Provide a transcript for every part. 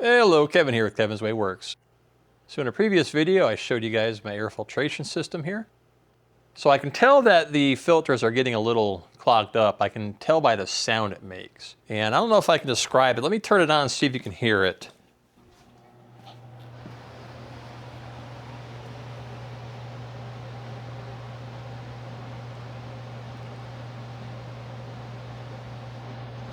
Hello, Kevin here with Kevin's Way Works. So in a previous video, I showed you guys my air filtration system here. So I can tell that the filters are getting a little clogged up. I can tell by the sound it makes. And I don't know if I can describe it. Let me turn it on and see if you can hear it.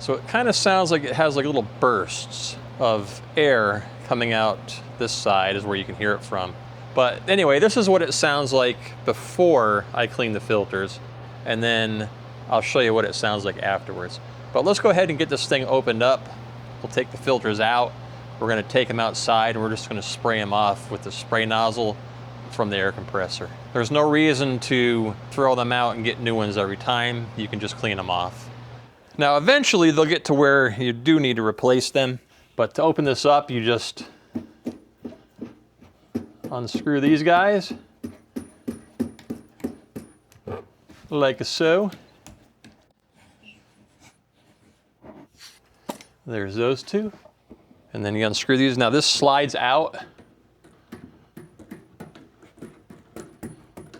So it kind of sounds like it has like little bursts of air coming out this side is where you can hear it from. But anyway, this is what it sounds like before I clean the filters, and then I'll show you what it sounds like afterwards. But let's go ahead and get this thing opened up. We'll take the filters out. We're going to take them outside and we're just going to spray them off with the spray nozzle from the air compressor. There's no reason to throw them out and get new ones every time. You can just clean them off. Now eventually they'll get to where you do need to replace them, but to open this up you just unscrew these guys like so. There's those two, and then you unscrew these. Now this slides out.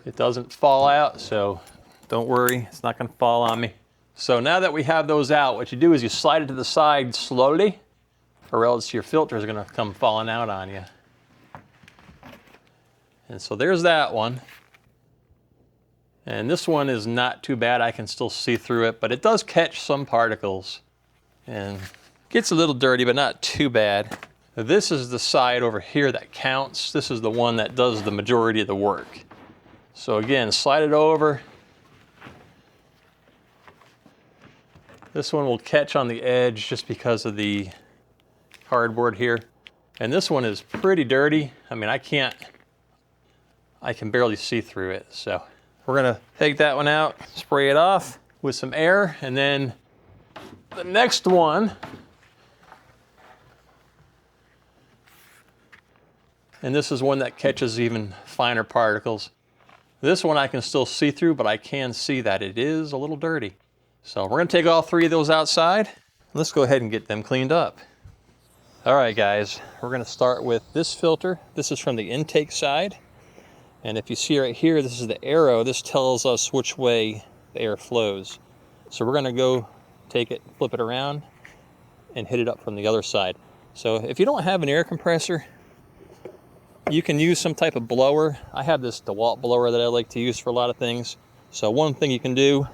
It doesn't fall out, so don't worry, it's not going to fall on me. So now that we have those out, what you do is you slide it to the side slowly, or else your filter is going to come falling out on you. And so there's that one. And this one is not too bad. I can still see through it, but it does catch some particles. And gets a little dirty, but not too bad. This is the side over here that counts. This is the one that does the majority of the work. So again, slide it over. This one will catch on the edge just because of the cardboard here. And this one is pretty dirty. I mean, I can barely see through it. So we're gonna take that one out, spray it off with some air, and then the next one, and this is one that catches even finer particles. This one I can still see through, but I can see that it is a little dirty. So we're gonna take all three of those outside. Let's go ahead and get them cleaned up. All right, guys, we're gonna start with this filter. This is from the intake side. And if you see right here, this is the arrow. This tells us which way the air flows. So we're gonna go take it, flip it around, and hit it up from the other side. So if you don't have an air compressor, you can use some type of blower. I have this DeWalt blower that I like to use for a lot of things. So one thing you can do,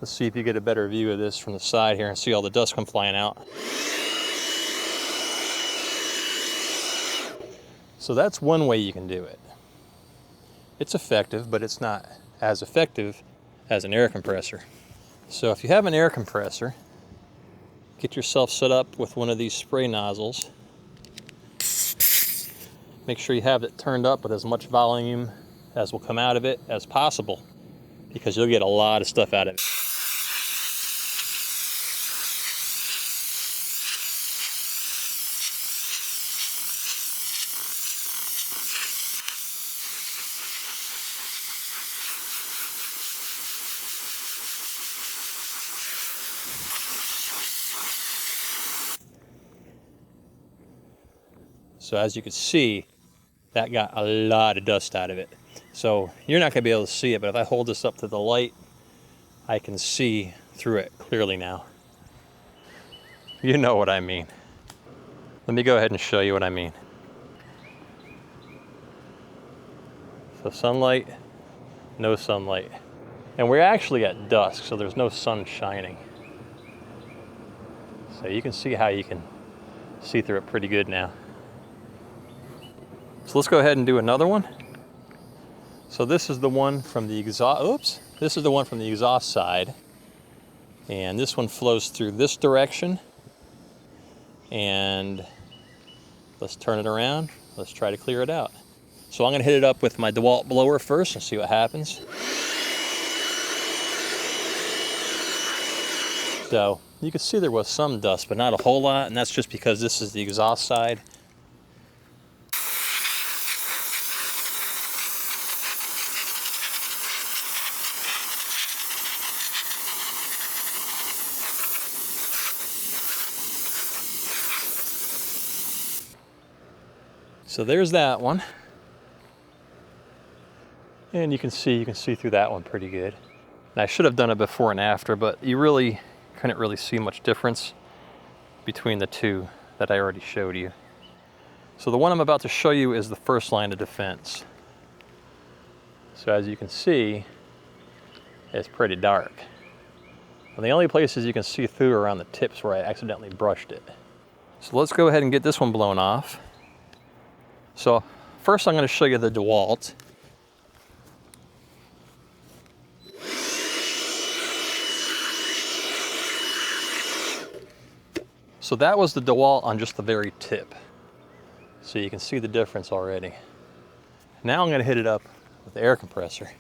let's see if you get a better view of this from the side here and see all the dust come flying out. So that's one way you can do it. It's effective, but it's not as effective as an air compressor. So if you have an air compressor, get yourself set up with one of these spray nozzles. Make sure you have it turned up with as much volume as will come out of it as possible, because you'll get a lot of stuff out of it. So as you can see, that got a lot of dust out of it. So you're not gonna be able to see it, but if I hold this up to the light, I can see through it clearly now. You know what I mean. Let me go ahead and show you what I mean. So sunlight, no sunlight. And we're actually at dusk, so there's no sun shining. So you can see how you can see through it pretty good now. So let's go ahead and do another one. So this is the one from the exhaust, this is the one from the exhaust side. And this one flows through this direction. And let's turn it around. Let's try to clear it out. So I'm gonna hit it up with my DeWalt blower first and see what happens. So you can see there was some dust, but not a whole lot, and that's just because this is the exhaust side. So there's that one. And you can see through that one pretty good. And I should have done it before and after, but you really couldn't really see much difference between the two that I already showed you. So the one I'm about to show you is the first line of defense. So as you can see, it's pretty dark. And the only places you can see through are around the tips where I accidentally brushed it. So let's go ahead and get this one blown off. So first I'm going to show you the DeWalt. So that was the DeWalt on just the very tip. So you can see the difference already. Now I'm going to hit it up with the air compressor.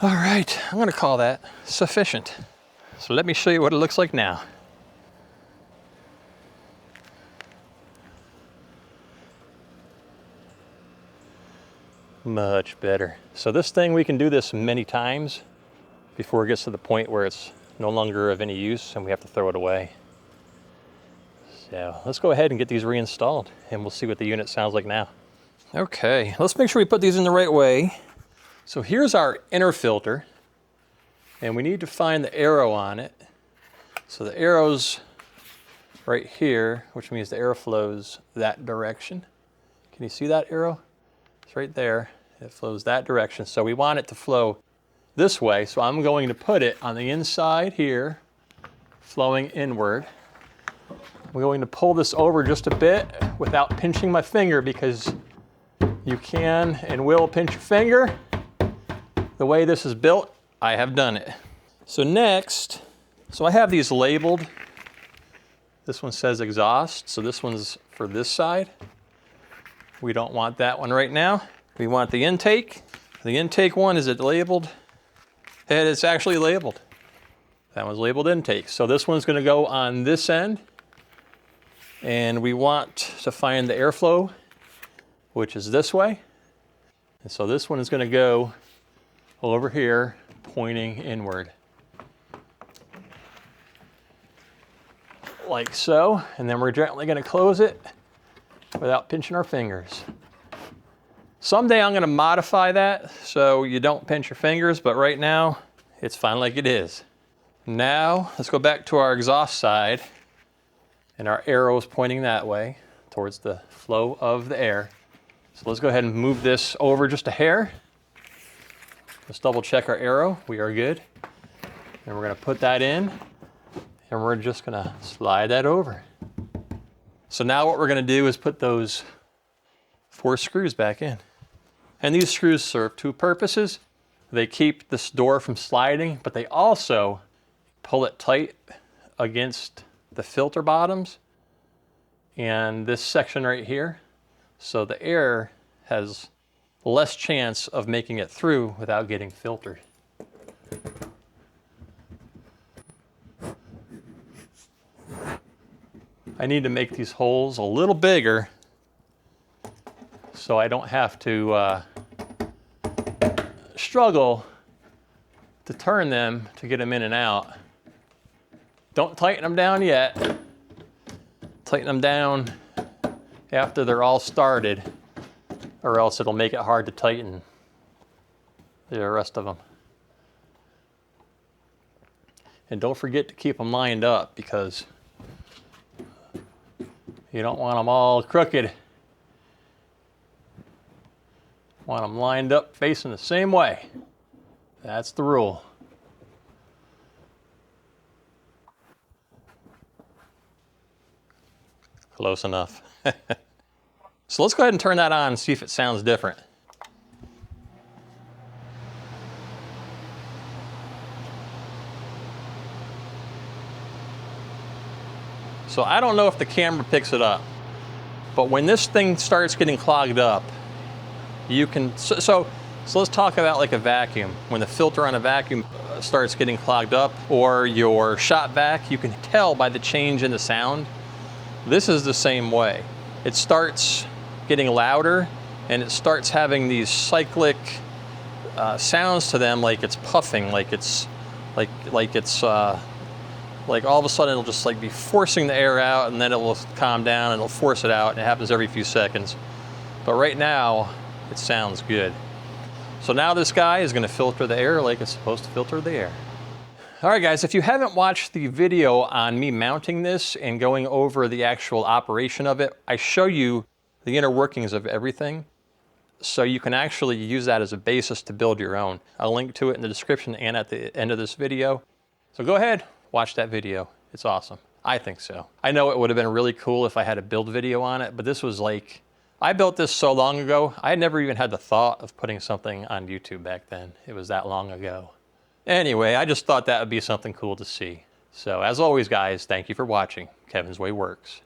All right, I'm going to call that sufficient. So let me show you what it looks like now. Much better. So this thing, we can do this many times before it gets to the point where it's no longer of any use and we have to throw it away. So let's go ahead and get these reinstalled and we'll see what the unit sounds like now. Okay, let's make sure we put these in the right way. So here's our inner filter, and we need to find the arrow on it. So the arrow's right here, which means the air flows that direction. Can you see that arrow? It's right there. It flows that direction. So we want it to flow this way. So I'm going to put it on the inside here, flowing inward. I'm going to pull this over just a bit without pinching my finger, because you can and will pinch your finger. The way this is built, I have done it. So next, I have these labeled. This one says exhaust, so this one's for this side. We don't want that one right now. We want the intake. The intake one, is it labeled? And it's actually labeled. That one's labeled intake. So this one's gonna go on this end. And we want to find the airflow, which is this way. And so this one is gonna go over here, pointing inward. Like so, and then we're gently gonna close it without pinching our fingers. Someday I'm gonna modify that so you don't pinch your fingers, but right now, it's fine like it is. Now, let's go back to our exhaust side, and our arrow is pointing that way, towards the flow of the air. So let's go ahead and move this over just a hair. Let's double check our arrow. We are good. And we're gonna put that in, and we're just gonna slide that over. So now what we're gonna do is put those 4 screws back in. And these screws serve 2 purposes. They keep this door from sliding, but they also pull it tight against the filter bottoms and this section right here. So the air has less chance of making it through without getting filtered. I need to make these holes a little bigger so I don't have to struggle to turn them to get them in and out. Don't tighten them down yet. Tighten them down after they're all started, or else it'll make it hard to tighten the rest of them. And don't forget to keep them lined up, because you don't want them all crooked. Want them lined up facing the same way. That's the rule. Close enough. So let's go ahead and turn that on and see if it sounds different. So I don't know if the camera picks it up, but when this thing starts getting clogged up, you can, so let's talk about like a vacuum. When the filter on a vacuum starts getting clogged up, or your shop vac, you can tell by the change in the sound. This is the same way. It starts getting louder and it starts having these cyclic sounds to them, like it's puffing, like it's like all of a sudden it'll just like be forcing the air out, and then it will calm down and it'll force it out, and it happens every few seconds. But right now it sounds good. So now this guy is going to filter the air like it's supposed to filter the air. All right guys, if you haven't watched the video on me mounting this and going over the actual operation of it, I show you the inner workings of everything. So you can actually use that as a basis to build your own. I'll link to it in the description and at the end of this video. So go ahead, watch that video. It's awesome. I think so. I know it would have been really cool if I had a build video on it, but this was like, I built this so long ago, I had never even had the thought of putting something on YouTube back then. It was that long ago. Anyway, I just thought that would be something cool to see. So as always guys, thank you for watching. Kevin's Way Works.